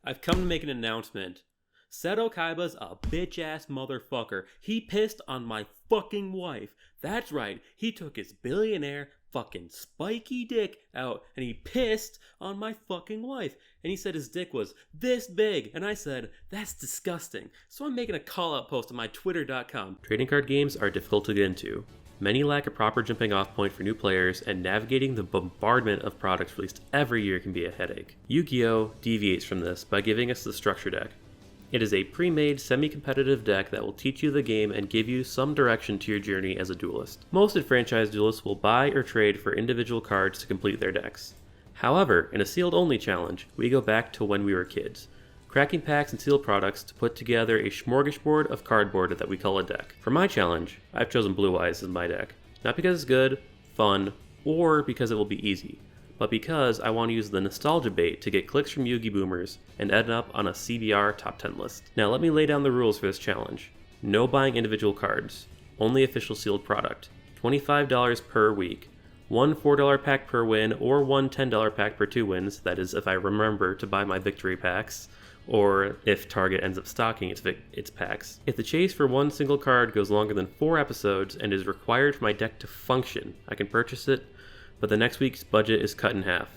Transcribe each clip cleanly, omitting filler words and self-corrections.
I've come to make an announcement. Seto Kaiba's a bitch-ass motherfucker. He pissed on my fucking wife. That's right, he took his billionaire fucking spiky dick out and he pissed on my fucking wife. And he said his dick was this big. And I said, that's disgusting. So I'm making a call-out post on my twitter.com. Trading card games are difficult to get into. Many lack a proper jumping off point for new players, and navigating the bombardment of products released every year can be a headache. Yu-Gi-Oh! Deviates from this by giving us the structure deck. It is a pre-made, semi-competitive deck that will teach you the game and give you some direction to your journey as a duelist. Most enfranchised duelists will buy or trade for individual cards to complete their decks. However, in a sealed-only challenge, we go back to when we were kids, cracking packs and sealed products to put together a smorgasbord of cardboard that we call a deck. For my challenge, I've chosen Blue Eyes as my deck. Not because it's good, fun, or because it will be easy, but because I want to use the nostalgia bait to get clicks from Yugi boomers and end up on a CBR top 10 list. Now let me lay down the rules for this challenge. No buying individual cards, only official sealed product, $25 per week, one $4 pack per win or one $10 pack per 2 wins, that is if I remember to buy my victory packs, or if Target ends up stocking its packs. If the chase for one single card goes longer than 4 episodes and is required for my deck to function, I can purchase it, but the next week's budget is cut in half.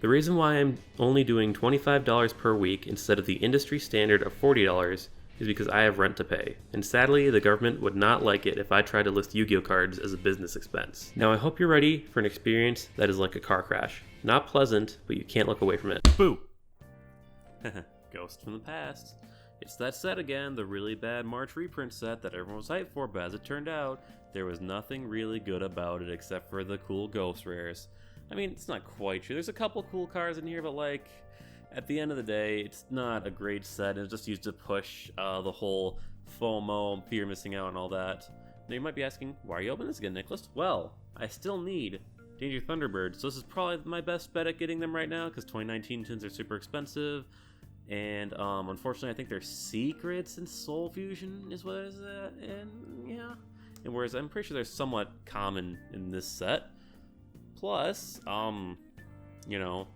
The reason why I'm only doing $25 per week instead of the industry standard of $40 is because I have rent to pay, and sadly the government would not like it if I tried to list Yu-Gi-Oh cards as a business expense. Now I hope you're ready for an experience that is like a car crash. Not pleasant, but you can't look away from it. Boo! Ghost from the past. It's that set again, the really bad March reprint set that everyone was hyped for, but as it turned out, there was nothing really good about it except for the cool ghost rares. I mean, it's not quite true. There's a couple cool cards in here, but like, at the end of the day, it's not a great set. It was just used to push the whole FOMO, fear of missing out and all that. Now you might be asking, why are you opening this again, Nicholas? Well, I still need Danger Thunderbirds, so this is probably my best bet at getting them right now, because 2019 tins are super expensive. And unfortunately, I think they're secrets in Soul Fusion is what it is. And yeah, and whereas I'm pretty sure they're somewhat common in this set. Plus, you know,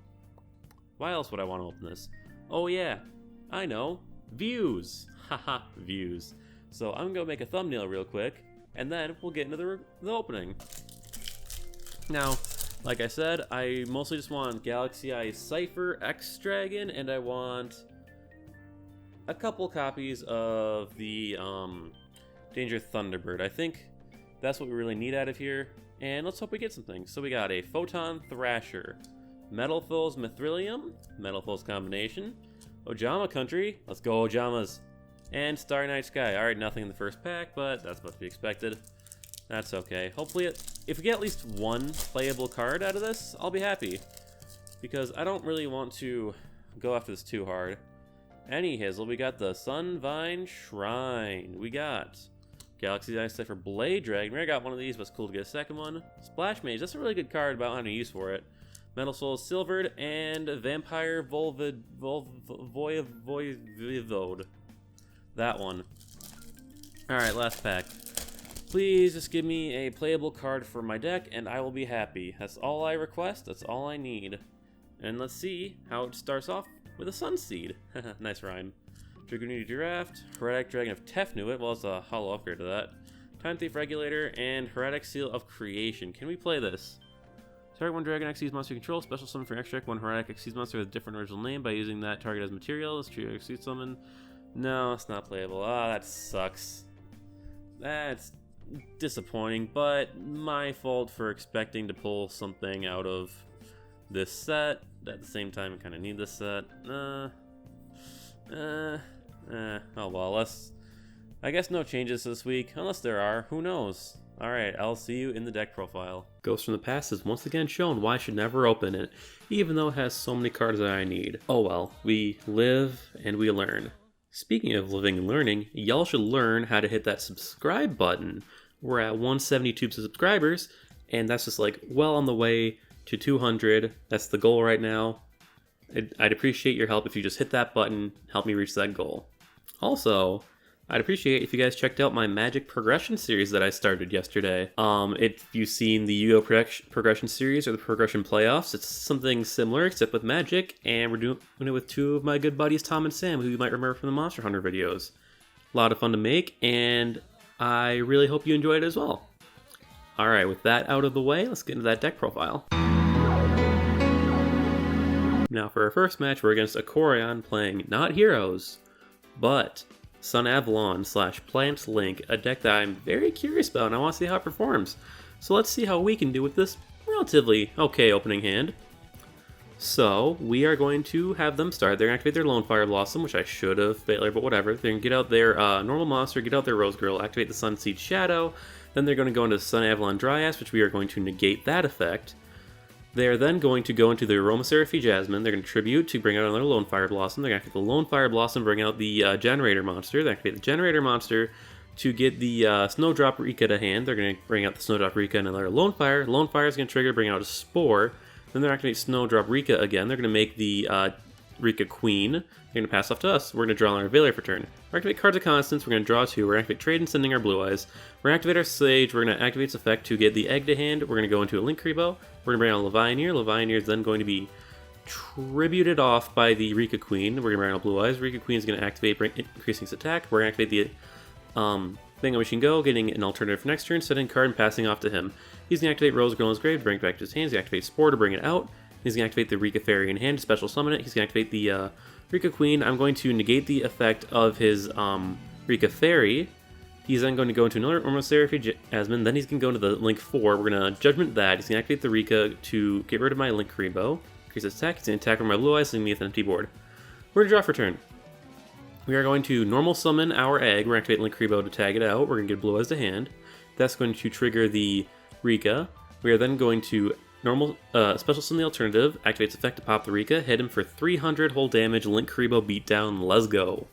why else would I want to open this? Oh yeah, I know, views. Haha, views. So I'm gonna make a thumbnail real quick, and then we'll get into the opening. Now, like I said, I mostly just want Galaxy Eye Cypher X Dragon, and I want a couple copies of the Danger Thunderbird. I think that's what we really need out of here, and let's hope we get something. So we got a Photon Thrasher, Metal Foes Mithrilium, Metal Foes Combination, Ojama Country, let's go Ojamas, and Starry Night Sky. Alright, nothing in the first pack, but that's about to be expected. That's okay. Hopefully, if we get at least one playable card out of this, I'll be happy. Because I don't really want to go after this too hard. Any Hizzle, we got the Sunvine Shrine. We got Galaxy Eye Cypher Blade Dragon. I got one of these, but it's cool to get a second one. Splash Mage, that's a really good card, but I don't have any use for it. Metal Soul Silvered, and Vampire Voivode. That one. Alright, last pack. Please just give me a playable card for my deck, and I will be happy. That's all I request, that's all I need. And let's see how it starts off with a Sunseed. Nice rhyme. Dragoonity Draft, Heretic Dragon of Tefnuit, well, it's a hollow upgrade to that. Time Thief Regulator, and Heretic Seal of Creation. Can we play this? Target one Dragon Xyz monster you control, special summon for extract one Heretic Xyz monster with a different original name by using that target as material. Let's try Xyz summon. No, it's not playable. Ah, that sucks. That's disappointing, but my fault for expecting to pull something out of this set. At the same time, I kind of need this set. Oh well, I guess no changes this week, unless there are. Who knows? Alright, I'll see you in the deck profile. Ghost from the Past has once again shown why I should never open it, even though it has so many cards that I need. Oh well, we live and we learn. Speaking of living and learning, y'all should learn how to hit that subscribe button. We're at 172 subscribers, and that's just like well on the way to 200. That's the goal right now. I'd appreciate your help if you just hit that button, help me reach that goal. Also, I'd appreciate if you guys checked out my Magic Progression series that I started yesterday. If you've seen the Yu-Gi-Oh! Progression series or the Progression Playoffs, it's something similar except with Magic, and we're doing it with two of my good buddies, Tom and Sam, who you might remember from the Monster Hunter videos. A lot of fun to make, and I really hope you enjoy it as well. Alright, with that out of the way, let's get into that deck profile. Now for our first match, we're against Akorion playing not Heroes, but Sun Avalon / Plant Link, a deck that I'm very curious about and I want to see how it performs. So let's see how we can do with this relatively okay opening hand. So we are going to have them start. They're going to activate their Lone Fire Blossom, which I should have failed, but whatever. They're going to get out their normal monster, get out their Rose Girl, activate the Sunseed Shadow. Then they're going to go into Sun Avalon Dryas, which we are going to negate that effect. They are then going to go into the Aromaseraphy Jasmine. They're going to tribute to bring out another Lone Fire Blossom. They're going to activate the Lone Fire Blossom, bring out the Generator Monster. They're going to activate the Generator Monster to get the Snowdrop Rika to hand. They're going to bring out the Snowdrop Rika and another Lone Fire. Lone Fire is going to trigger, bring out a Spore. Then they're activating Snowdrop Rika again. They're going to make the Rika Queen. They're going to pass off to us. We're going to draw on our Veiler for turn. We're going to activate Cards of Constance. We're going to draw 2. We're going to activate Trade and Sending our Blue Eyes. We're going to activate our Sage. We're going to activate its effect to get the Egg to hand. We're going to go into a Linkuriboh. We're going to bring out Levianeer. Levianeer is then going to be tributed off by the Rika Queen. We're going to bring out Blue Eyes. Rika Queen is going to activate, increasing its attack. We're going to activate the Bingo Machine Go, getting an alternative for next turn, setting card and passing off to him. He's going to activate Rose Girl in his grave to bring it back to his hands. He's going to activate Spore to bring it out. He's going to activate the Rika Fairy in hand to special summon it. He's going to activate the Rika Queen. I'm going to negate the effect of his Rika Fairy. He's then going to go into another Aromaseraphy Jasmine. Then he's going to go into the Link 4. We're going to Judgment that. He's going to activate the Rika to get rid of my Linkuriboh. Increase its attack. He's going to attack with my Blue Eyes, leaving me with an empty board. We're going to draw for turn. We are going to normal summon our egg. We're going to activate Linkuriboh to tag it out. We're going to get Blue Eyes to hand. That's going to trigger the Rika. We are then going to normal special summon the alternative. Activates effect to pop the Rika. Hit him for 300 whole damage. Linkuriboh beatdown. Let's go.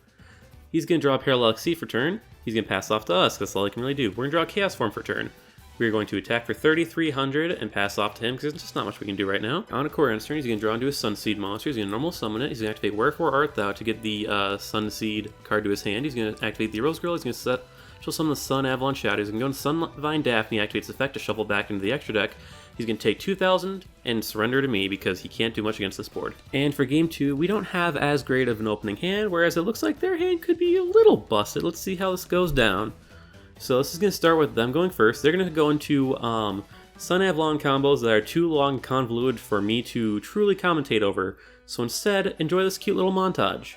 He's going to draw a Parallel Sea for turn. He's going to pass off to us. That's all he can really do. We're going to draw a Chaos Form for turn. We're going to attack for 3,300 and pass off to him because there's just not much we can do right now. On Akorion's turn, he's going to draw into his Sunseed monster. He's going to normal summon it. He's going to activate Wherefore Art Thou to get the Sunseed card to his hand. He's going to activate the Rose Girl. He's going to she'll summon the Sun Avalon Shadow. He's going to go into Sunvine Daphne, activates effect to shuffle back into the extra deck. He's going to take 2,000 and surrender to me because he can't do much against this board. And for game 2, we don't have as great of an opening hand, whereas it looks like their hand could be a little busted. Let's see how this goes down. So this is going to start with them going first. They're going to go into Sun Avalon combos that are too long and convoluted for me to truly commentate over. So instead, enjoy this cute little montage.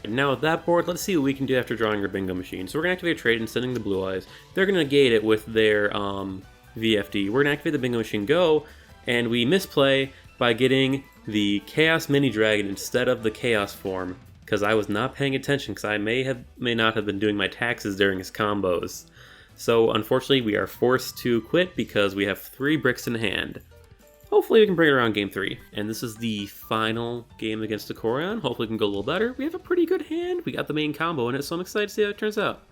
Now with that board, let's see what we can do after drawing our Bingo Machine. So we're going to activate Trade and Sending the Blue Eyes. They're going to negate it with their VFD. We're going to activate the Bingo Machine Go, and we misplay by getting the Chaos Mini Dragon instead of the Chaos form, because I was not paying attention, because I may not have been doing my taxes during his combos. So unfortunately, we are forced to quit because we have 3 bricks in hand. Hopefully we can bring it around game 3. And this is the final game against Akorion. Hopefully we can go a little better. We have a pretty good hand. We got the main combo in it, so I'm excited to see how it turns out.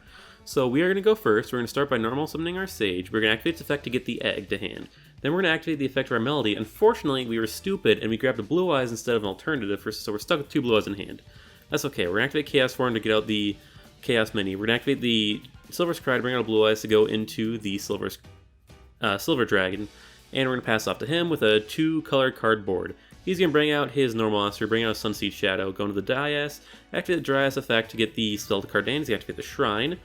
So we are going to go first. We're going to start by normal summoning our Sage. We're going to activate its effect to get the egg to hand. Then we're going to activate the effect of our Melody. Unfortunately, we were stupid and we grabbed a Blue Eyes instead of an alternative, so we're stuck with 2 Blue Eyes in hand. That's okay. We're going to activate Chaos Form to get out the Chaos Mini. We're going to activate the Silver's Cry to bring out a Blue Eyes to go into the Silver Dragon. And we're going to pass off to him with a 2-colored cardboard. He's going to bring out his normal monster, bring out a Sunseed Shadow, go into the Dryas, activate the Dryas effect to get the spell to card down. He's going to activate the Shrine.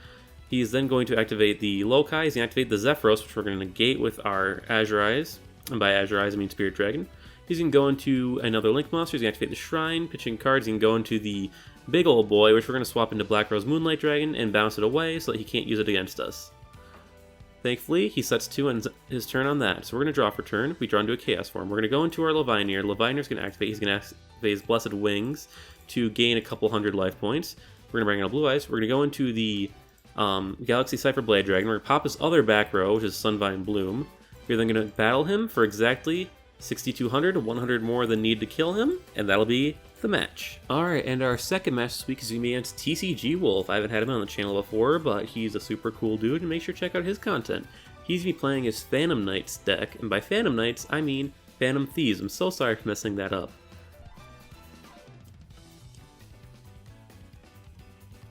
He's then going to activate the Lokai. He's going to activate the Zephyros, which we're going to negate with our Azure Eyes. And by Azure Eyes, I mean Spirit Dragon. He's going to go into another Link monster. He's going to activate the Shrine, pitching cards. He's going to go into the Big Ol' Boy, which we're going to swap into Black Rose Moonlight Dragon and bounce it away so that he can't use it against us. Thankfully, he sets 2 on his turn on that. So we're going to draw for turn. We draw into a Chaos Form. We're going to go into our Levianeer. Levianeer's going to activate. He's going to activate his Blessed Wings to gain a couple hundred life points. We're going to bring out Blue Eyes. We're going to go into the Galaxy Cypher Blade Dragon. We're going to pop his other back row, which is Sunvine Bloom. We're then going to battle him for exactly 6,200, 100 more than need to kill him, and that'll be the match. Alright, and our second match this week is going to be against TCG Wolf. I haven't had him on the channel before, but he's a super cool dude, and make sure to check out his content. He's going to be playing his Phantom Knights deck, and by Phantom Knights, I mean Phantom Thieves. I'm so sorry for messing that up.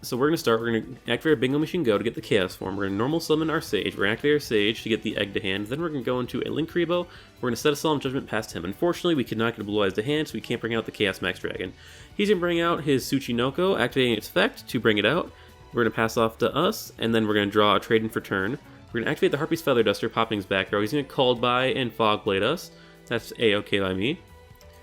So we're going to start, we're going to activate our Bingo Machine Go to get the Chaos form. We're going to normal summon our Sage, we're going to activate our Sage to get the Egg to hand, then we're going to go into a Linkuriboh, we're going to set a Solemn Judgment past him. Unfortunately, we cannot get a Blue Eyes to hand, so we can't bring out the Chaos Max Dragon. He's going to bring out his Tsuchinoko, activating its effect to bring it out. We're going to pass off to us, and then we're going to draw a trade-in for turn. We're going to activate the Harpy's Feather Duster, popping his back row. He's going to Called By and Fog Blade us. That's A-okay by me.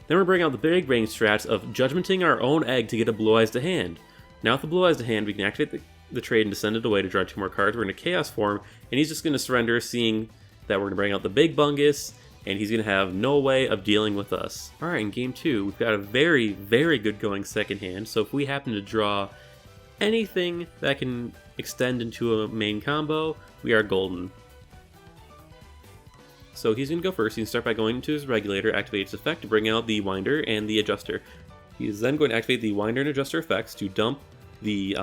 Then we're bringing out the big brain strats of Judgmenting our own Egg to get a Blue Eyes to hand. Now with the Blue Eyes to hand, we can activate the trade and send it away to draw 2 more cards. We're going to Chaos form, and he's just going to surrender, seeing that we're going to bring out the Big Bungus, and he's going to have no way of dealing with us. Alright, in game 2, we've got a very, very good going second hand, so if we happen to draw anything that can extend into a main combo, we are golden. So he's going to go first. He can start by going into his Regulator, activate its effect to bring out the Winder and the Adjuster. He's then going to activate the Winder and Adjuster effects to dump the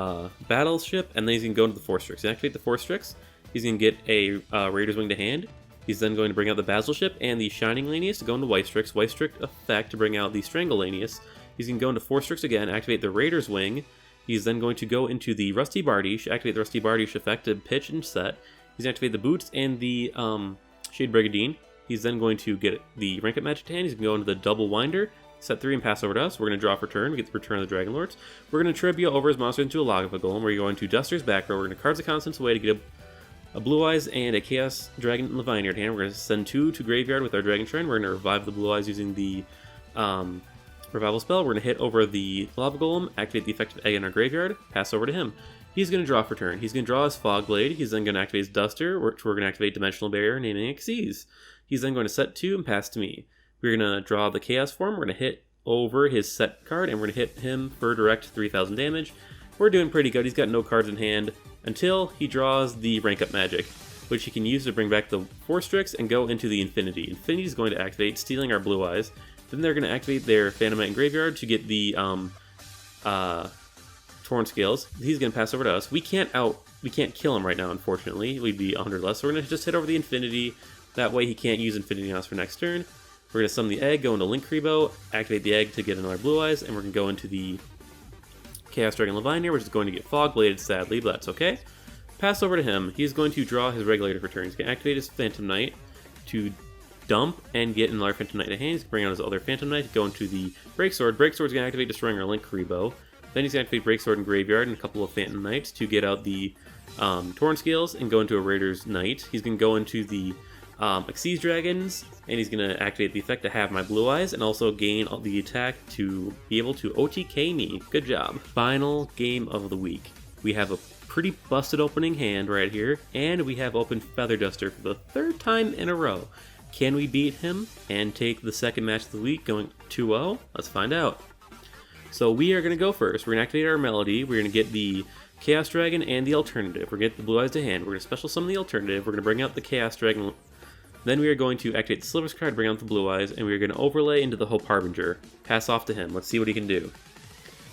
Battleship, and then he's going to go into the Force Strix. Activate the Force Strix, he's going to get a Raider's Wing to hand. He's then going to bring out the Battleship and the Shining Lanius to go into White Strix. White Strix effect to bring out the Strangle Lanius. He's going to go into Force Strix again, activate the Raider's Wing. He's then going to go into the Rusty Bardiche, activate the Rusty Bardiche effect to pitch and set. He's going to activate the Boots and the Shade Brigandine. He's then going to get the Rank Up Magic to hand. He's going to go into the Double Winder, set 3 and pass over to us. We're going to draw for turn. We get the Return of the Dragon Lords. We're going to Tribute over his monster into a Lagava Golem. We're going to Duster's back row. We're going to Cards of Constance away to get a Blue Eyes and a Chaos Dragon Leviathan hand. We're going to send 2 to Graveyard with our Dragon Shrine. We're going to revive the Blue Eyes using the Revival spell. We're going to hit over the Lava Golem, activate the effective Egg in our Graveyard, pass over to him. He's going to draw for turn. He's going to draw his Fog Blade. He's then going to activate his Duster, which we're going to activate Dimensional Barrier, naming Xyz. He's then going to set 2 and pass to me. We're going to draw the Chaos form. We're going to hit over his set card, and we're going to hit him for direct 3,000 damage. We're doing pretty good. He's got no cards in hand until he draws the Rank Up Magic, which he can use to bring back the Force Strix and go into the Infinity. Infinity is going to activate, stealing our Blue Eyes. Then they're going to activate their Phantom Knight in Graveyard to get the Torn Scales. He's going to pass over to us. We can't kill him right now, unfortunately. We'd be 100 less. So we're going to just hit over the Infinity. That way he can't use Infinity on us for next turn. We're going to summon the Egg, go into Linkuriboh, activate the Egg to get another Blue Eyes, and we're going to go into the Chaos Dragon Leviathan, which is going to get Fog Bladed, sadly, but that's okay. Pass over to him. He's going to draw his Regulator for turn. He's going to activate his Phantom Knight to dump and get another Phantom Knight to hand. He's going to bring out his other Phantom Knight to go into the Breaksword. Breaksword's going to activate, destroying our Linkuriboh. Then he's going to activate Breaksword in Graveyard and a couple of Phantom Knights to get out the Torn Scales and go into a Raider's Knight. He's going to go into the Xyz Dragons, and he's going to activate the effect to have my Blue Eyes and also gain the attack to be able to OTK me. Good job. Final game of the week. We have a pretty busted opening hand right here, and we have opened Feather Duster for the 3rd time in a row. Can we beat him and take the second match of the week going 2-0? Let's find out. So we are going to go first. We're going to activate our Melody. We're going to get the Chaos Dragon and the Alternative. We're going to get the Blue Eyes to hand. We're going to special summon the Alternative. We're going to bring out the Chaos Dragon. Then we are going to activate the Silver card, bring out the Blue Eyes, and we are going to overlay into the Hope Harbinger. Pass off to him. Let's see what he can do.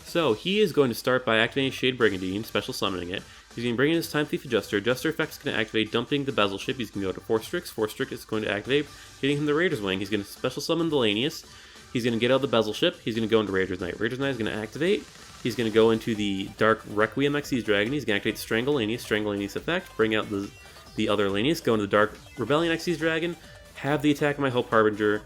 So he is going to start by activating Shade Brigandine, special summoning it. He's going to bring in his Time Thief Adjuster. Adjuster effect is going to activate, dumping the Bezel Ship. He's going to go to Force Strix. Force Strix is going to activate, hitting him the Raider's Wing. He's going to special summon the Lanius. He's going to get out the Bezel Ship. He's going to go into Raider's Knight. Raider's Knight is going to activate. He's going to go into the Dark Requiem Xyz Dragon. He's going to activate Strangle Lanius. Strangle Lanius effect, bring out the other Lanius. Go into the Dark Rebellion Xyz Dragon. Have the attack of my Hope Harbinger.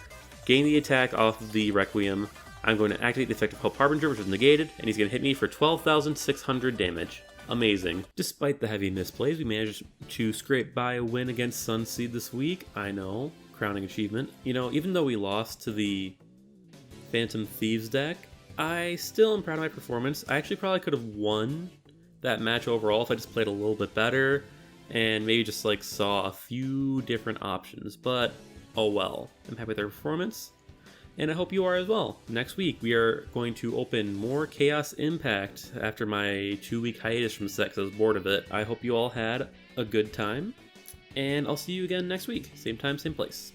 Gain the attack off of the Requiem. I'm going to activate the effect of Hope Harbinger, which is negated, and he's going to hit me for 12,600 damage. Amazing. Despite the heavy misplays, we managed to scrape by a win against Sunseed this week. I know, crowning achievement. You know, even though we lost to the Phantom Thieves deck, I still am proud of my performance. I actually probably could have won that match overall if I just played a little bit better and maybe just like saw a few different options, but oh well. I'm happy with their performance, and I hope you are as well. Next week, we are going to open more Chaos Impact after my 2-week hiatus from set because I was bored of it. I hope you all had a good time, and I'll see you again next week. Same time, same place.